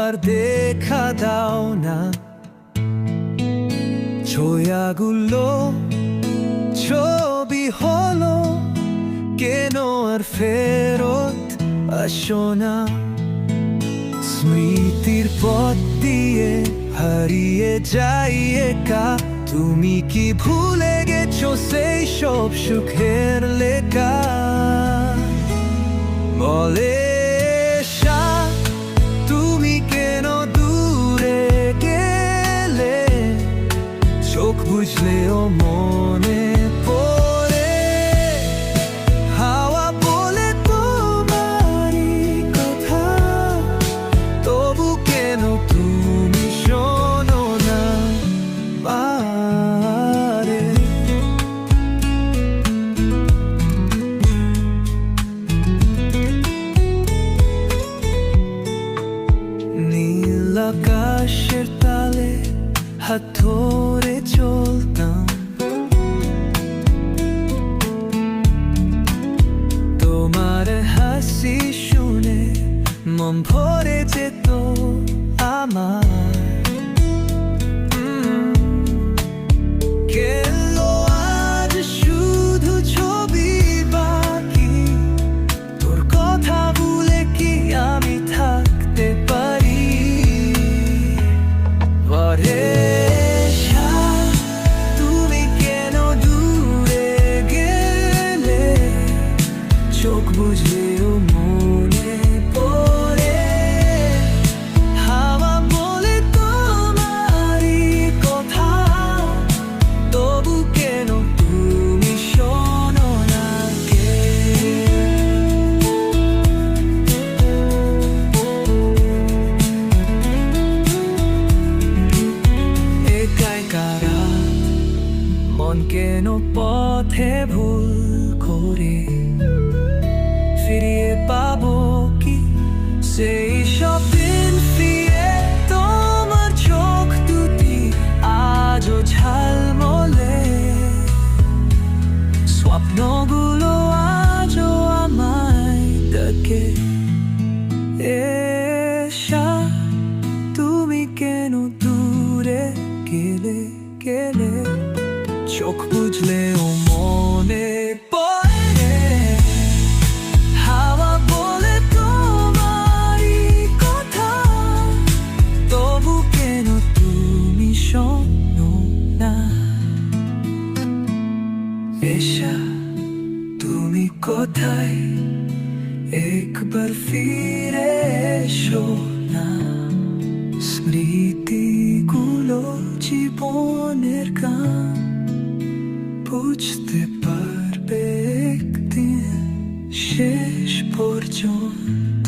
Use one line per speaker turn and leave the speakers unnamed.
আর দেখা দাও না, ছয়াগুলো ছবি হলো, কেন আর ফেরত আসো না? স্মৃতির পথ দিয়ে হারিয়ে যাই একা, তুমি কি ভুলে গেছো সেই সব সুখের লেখা? বলে তুমি কেন দূরে গেলে, চোখ বুঝলেও মনে পড়ে হাওয়া বলে তোমারই কথা, তবু কেন তুমি শোনো না? বারে নীল আকাশের তালে হাত ধরে চলতাম, তোমার হাসি শুনে মন ভরে যেত আমার। গেলো আজ শুধু ছবি বাকি, তোর কথা ভুলে কি আমি থাকতে পারি? তুমি কেন দূরে গেলে, চোখ বুঝলেও মনে পড়ে হাওয়া বলে তোমারই কথা, তবু কেন তুমি শোনো না? একাই কারা মন কেন পথে ভুল করে, ফিরিয়ে পাবো কি সেই সব দিন ফিরে? তোমার চোখ দুটি আজও ঝালমলে, স্বপ্নগুলো আজও আমায় ডাকে। তুমি কেন দূরে গেলে, চোখ বুঝলেও মনে পড়ে হাওয়া বলে তোমারই কথা, তবু কেন তুমি শোনো না? তুমি কোথায়, একবার ফিরে এসো না। স্মৃতিগুলো জীবনের গান, বুঝতে পারবে একদিন শেষ পর্যন্ত।